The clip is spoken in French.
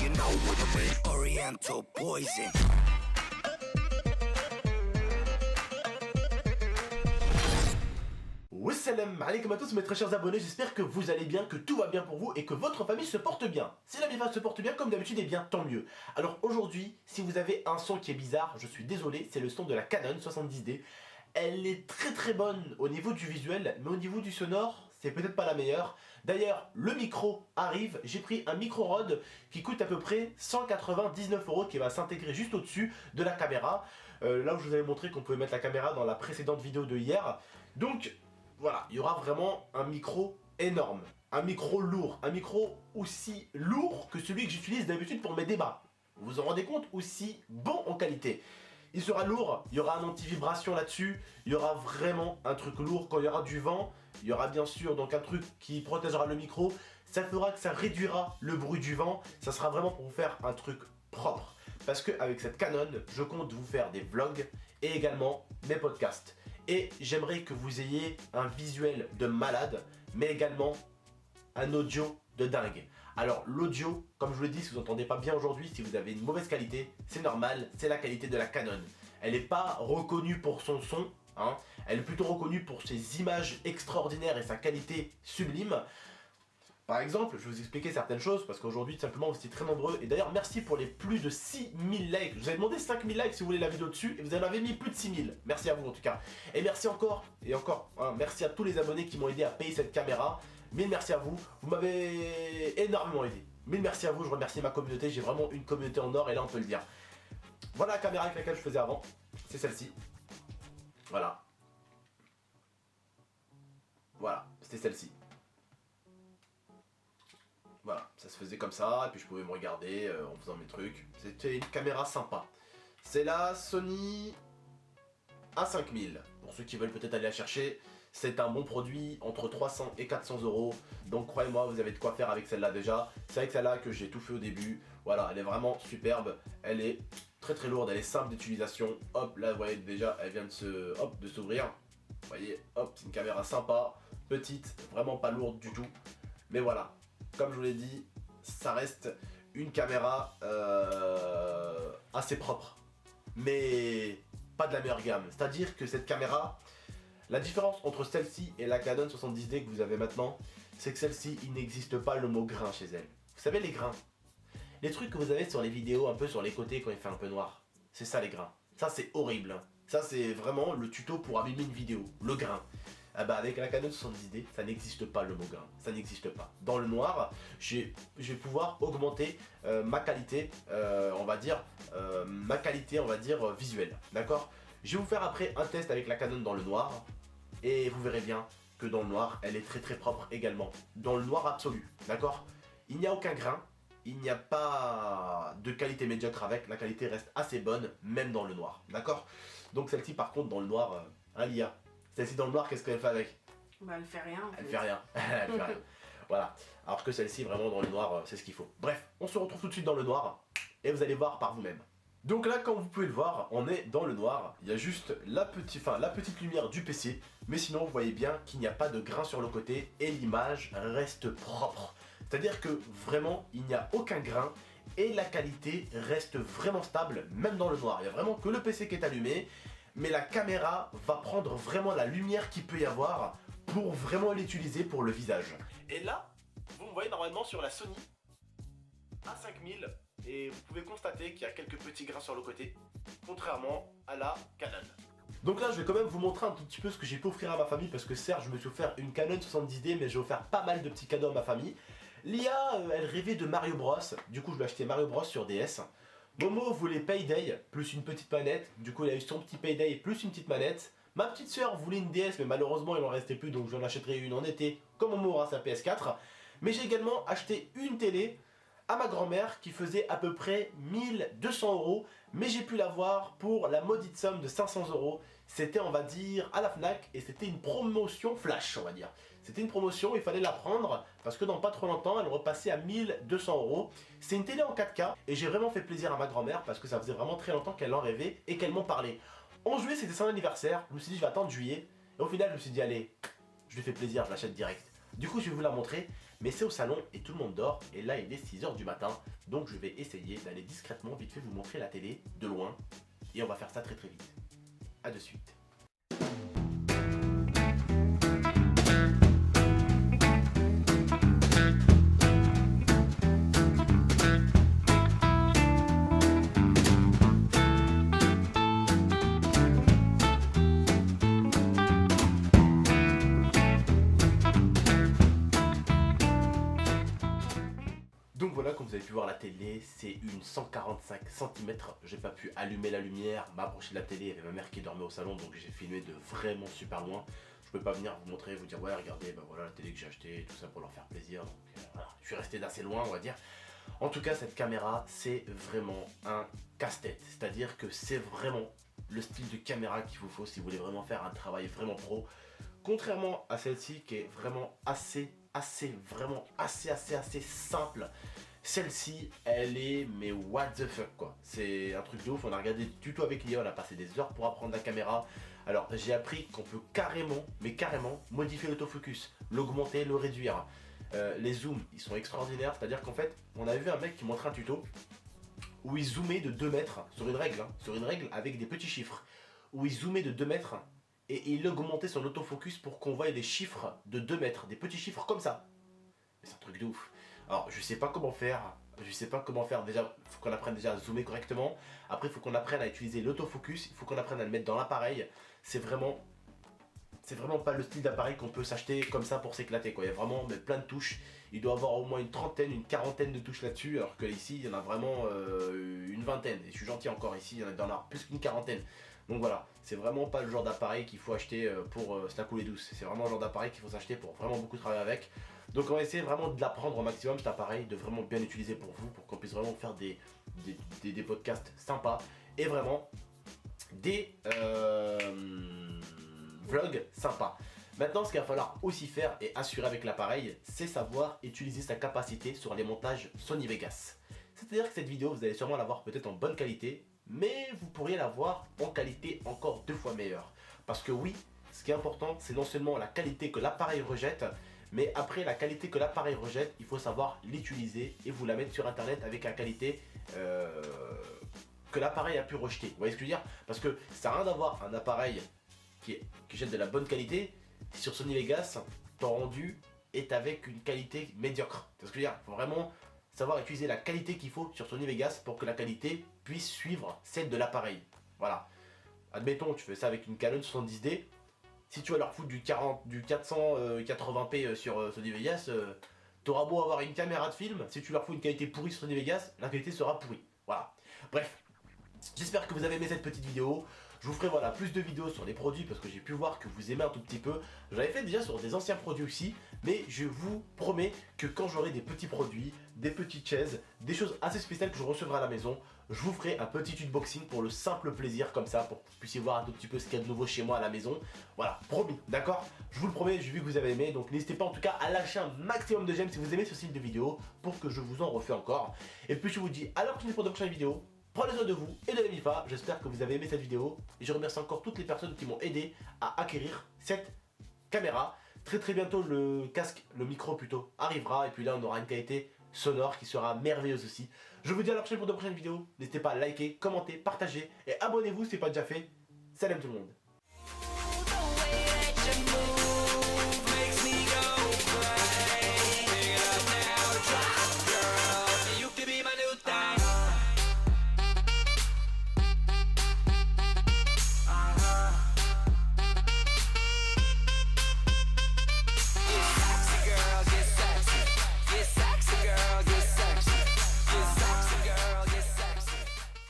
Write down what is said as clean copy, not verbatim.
you know what I mean. Oriental poison. Wassalam alaikum à tous mes très chers abonnés, j'espère que vous allez bien, que tout va bien pour vous et que votre famille se porte bien. Si la famille se porte bien comme d'habitude, eh bien tant mieux. Alors aujourd'hui, si vous avez un son qui est bizarre, je suis désolé, c'est le son de la Canon 70D. Elle est très bonne au niveau du visuel, mais au niveau du sonore, c'est peut-être pas la meilleure. D'ailleurs, le micro arrive, j'ai pris un micro Rode qui coûte à peu près 199 € qui va s'intégrer juste au-dessus de la caméra. Là où je vous avais montré qu'on pouvait mettre la caméra dans la précédente vidéo de hier. Donc voilà, il y aura vraiment un micro énorme, un micro lourd, un micro aussi lourd que celui que j'utilise d'habitude pour mes débats. Vous vous en rendez compte, aussi bon en qualité. Il sera lourd, il y aura un anti-vibration là-dessus, il y aura vraiment un truc lourd. Quand il y aura du vent, il y aura bien sûr donc un truc qui protégera le micro. Ça fera que ça réduira le bruit du vent, ça sera vraiment pour vous faire un truc propre. Parce qu'avec cette Canon, je compte vous faire des vlogs et également mes podcasts. Et j'aimerais que vous ayez un visuel de malade, mais également un audio de dingue. Alors l'audio, comme je vous l'ai dit, si vous n'entendez pas bien aujourd'hui, si vous avez une mauvaise qualité, c'est normal, c'est la qualité de la Canon. Elle n'est pas reconnue pour son son, hein, elle est plutôt reconnue pour ses images extraordinaires et sa qualité sublime. Par exemple, je vais vous expliquer certaines choses parce qu'aujourd'hui, tout simplement, vous étiez très nombreux. Et d'ailleurs, merci pour les plus de 6000 likes. Je vous avais demandé 5000 likes si vous voulez la vidéo dessus et vous en avez mis plus de 6000. Merci à vous en tout cas. Et merci encore, et encore, hein, merci à tous les abonnés qui m'ont aidé à payer cette caméra. Mille merci à vous, vous m'avez énormément aidé. Mille merci à vous, je remercie ma communauté. J'ai vraiment une communauté en or et là, on peut le dire. Voilà la caméra avec laquelle je faisais avant. C'est celle-ci. Voilà. Voilà, c'était celle-ci. Voilà, ça se faisait comme ça, et puis je pouvais me regarder en faisant mes trucs. C'était une caméra sympa. C'est la Sony A5000. Pour ceux qui veulent peut-être aller la chercher, c'est un bon produit entre 300 et 400 €. Donc croyez-moi, vous avez de quoi faire avec celle-là déjà. C'est avec celle-là que j'ai tout fait au début. Voilà, elle est vraiment superbe. Elle est très lourde, elle est simple d'utilisation. Hop, là vous voyez déjà, elle vient de s'ouvrir. Vous voyez, hop, c'est une caméra sympa, petite, vraiment pas lourde du tout. Mais voilà. Comme je vous l'ai dit, ça reste une caméra assez propre, mais pas de la meilleure gamme. C'est-à-dire que cette caméra, la différence entre celle-ci et la Canon 70D que vous avez maintenant, c'est que celle-ci, il n'existe pas le mot grain chez elle. Vous savez les grains? Les trucs que vous avez sur les vidéos, un peu sur les côtés quand il fait un peu noir. C'est ça les grains. Ça c'est horrible. Ça c'est vraiment le tuto pour abîmer une vidéo, le grain. Ah bah avec la Canon 70D, ça n'existe pas le mot grain, ça n'existe pas. Dans le noir, je vais pouvoir augmenter ma qualité, on va dire visuelle, d'accord? Je vais vous faire après un test avec la Canon dans le noir, et vous verrez bien que dans le noir, elle est très propre également. Dans le noir absolu, d'accord? Il n'y a aucun grain, il n'y a pas de qualité médiocre avec, la qualité reste assez bonne, même dans le noir, d'accord? Donc celle-ci par contre, dans le noir, l'IA. Celle-ci dans le noir, qu'est-ce qu'elle fait avec? Bah elle fait rien en fait. Elle fait rien. Elle fait rien. Voilà. Alors que celle-ci, vraiment dans le noir, c'est ce qu'il faut. Bref, on se retrouve tout de suite dans le noir et vous allez voir par vous-même. Donc là, comme vous pouvez le voir, on est dans le noir. Il y a juste la petite lumière du PC. Mais sinon, vous voyez bien qu'il n'y a pas de grain sur le côté et l'image reste propre. C'est-à-dire que vraiment, il n'y a aucun grain et la qualité reste vraiment stable, même dans le noir. Il n'y a vraiment que le PC qui est allumé. Mais la caméra va prendre vraiment la lumière qu'il peut y avoir pour vraiment l'utiliser pour le visage. Et là, vous me voyez normalement sur la Sony A5000 et vous pouvez constater qu'il y a quelques petits grains sur le côté, contrairement à la Canon. Donc là, je vais quand même vous montrer un tout petit peu ce que j'ai pu offrir à ma famille parce que certes, je me suis offert une Canon 70D, mais j'ai offert pas mal de petits cadeaux à ma famille. L'IA, elle rêvait de Mario Bros. Du coup, je lui ai acheté Mario Bros sur DS. Momo voulait Payday plus une petite manette, du coup il a eu son petit Payday plus une petite manette. Ma petite soeur voulait une DS mais malheureusement il en restait plus donc je en achèterai une en été comme Momo aura sa PS4. Mais j'ai également acheté une télé à ma grand-mère qui faisait à peu près 1200 €, mais j'ai pu l'avoir pour la maudite somme de 500 €. C'était on va dire à la Fnac et c'était une promotion flash on va dire. C'était une promotion, il fallait la prendre parce que dans pas trop longtemps elle repassait à 1200 €. C'est une télé en 4K et j'ai vraiment fait plaisir à ma grand-mère parce que ça faisait vraiment très longtemps qu'elle en rêvait et qu'elle m'en parlait. En juillet c'était son anniversaire, je me suis dit je vais attendre juillet et au final je me suis dit allez, je lui fais plaisir, je l'achète direct. Du coup je vais vous la montrer, Mais c'est au salon et tout le monde dort, et là il est 6h du matin, donc je vais essayer d'aller discrètement, vite fait vous montrer la télé, de loin, et on va faire ça très très vite. A de suite. Donc voilà, comme vous avez pu voir la télé, c'est une 145 cm. J'ai pas pu allumer la lumière, m'approcher de la télé, il y avait ma mère qui dormait au salon, donc j'ai filmé de vraiment super loin. Je peux pas venir vous montrer, vous dire ouais regardez, bah voilà la télé que j'ai achetée, tout ça pour leur faire plaisir. Donc voilà, je suis resté d'assez loin on va dire. En tout cas cette caméra c'est vraiment un casse-tête, c'est-à-dire que c'est vraiment le style de caméra qu'il vous faut si vous voulez vraiment faire un travail vraiment pro. Contrairement à celle-ci qui est vraiment assez simple. Celle-ci, elle est mais what the fuck quoi. C'est un truc de ouf, on a regardé du tuto avec Léa, on a passé des heures pour apprendre la caméra. Alors j'ai appris qu'on peut carrément modifier l'autofocus, l'augmenter, le réduire. Les zooms, ils sont extraordinaires, c'est-à-dire qu'en fait, on avait vu un mec qui montrait un tuto où il zoomait de 2 mètres sur une règle, avec des petits chiffres. Où il zoomait de 2 mètres et il augmentait son autofocus pour qu'on voie des chiffres de 2 mètres, des petits chiffres comme ça. C'est un truc de ouf. Alors je sais pas comment faire, déjà il faut qu'on apprenne déjà à zoomer correctement, après il faut qu'on apprenne à utiliser l'autofocus, il faut qu'on apprenne à le mettre dans l'appareil, c'est vraiment pas le style d'appareil qu'on peut s'acheter comme ça pour s'éclater quoi, il y a vraiment plein de touches, il doit avoir au moins une trentaine, une quarantaine de touches là-dessus, alors que ici il y en a vraiment une vingtaine, et je suis gentil encore ici, il y en a plus qu'une quarantaine. Donc voilà, c'est vraiment pas le genre d'appareil qu'il faut acheter pour se la couler douce, c'est vraiment le genre d'appareil qu'il faut s'acheter pour vraiment beaucoup travailler avec. Donc on va essayer vraiment de l'apprendre au maximum cet appareil, de vraiment bien l'utiliser pour vous, pour qu'on puisse vraiment faire des podcasts sympas et vraiment des vlogs sympas. Maintenant ce qu'il va falloir aussi faire et assurer avec l'appareil, c'est savoir utiliser sa capacité sur les montages Sony Vegas. C'est-à-dire que cette vidéo vous allez sûrement la voir peut-être en bonne qualité, mais vous pourriez la voir en qualité encore 2 fois meilleure. Parce que oui, ce qui est important c'est non seulement la qualité que l'appareil rejette, mais après la qualité que l'appareil rejette, il faut savoir l'utiliser et vous la mettre sur internet avec la qualité que l'appareil a pu rejeter. Vous voyez ce que je veux dire? Parce que ça n'a rien d'avoir un appareil qui jette de la bonne qualité si sur Sony Vegas, ton rendu est avec une qualité médiocre. Tu vois ce que je veux dire? Il faut vraiment savoir utiliser la qualité qu'il faut sur Sony Vegas pour que la qualité puisse suivre celle de l'appareil. Voilà. Admettons, tu fais ça avec une Canon 70D. Si tu vas leur foutre du 480p sur Sony Vegas, t'auras beau avoir une caméra de film, si tu leur fous une qualité pourrie sur Sony Vegas, la qualité sera pourrie. Voilà. Bref, j'espère que vous avez aimé cette petite vidéo. Je vous ferai voilà, plus de vidéos sur les produits parce que j'ai pu voir que vous aimez un tout petit peu. J'avais fait déjà sur des anciens produits aussi, mais je vous promets que quand j'aurai des petits produits, des petites chaises, des choses assez spéciales que je recevrai à la maison, je vous ferai un petit unboxing pour le simple plaisir comme ça, pour que vous puissiez voir un tout petit peu ce qu'il y a de nouveau chez moi à la maison. Voilà, promis, d'accord? Je vous le promets, j'ai vu que vous avez aimé, donc n'hésitez pas en tout cas à lâcher un maximum de j'aime si vous aimez ce style de vidéo pour que je vous en refais encore. Et puis je vous dis à la prochaine pour de prochaines vidéos. Prenez soin de vous et de la MIFA, j'espère que vous avez aimé cette vidéo et je remercie encore toutes les personnes qui m'ont aidé à acquérir cette caméra. Très bientôt le casque, le micro plutôt, arrivera et puis là on aura une qualité sonore qui sera merveilleuse aussi. Je vous dis à la prochaine pour de prochaines vidéos, n'hésitez pas à liker, commenter, partager et abonnez-vous si ce n'est pas déjà fait. Salam tout le monde.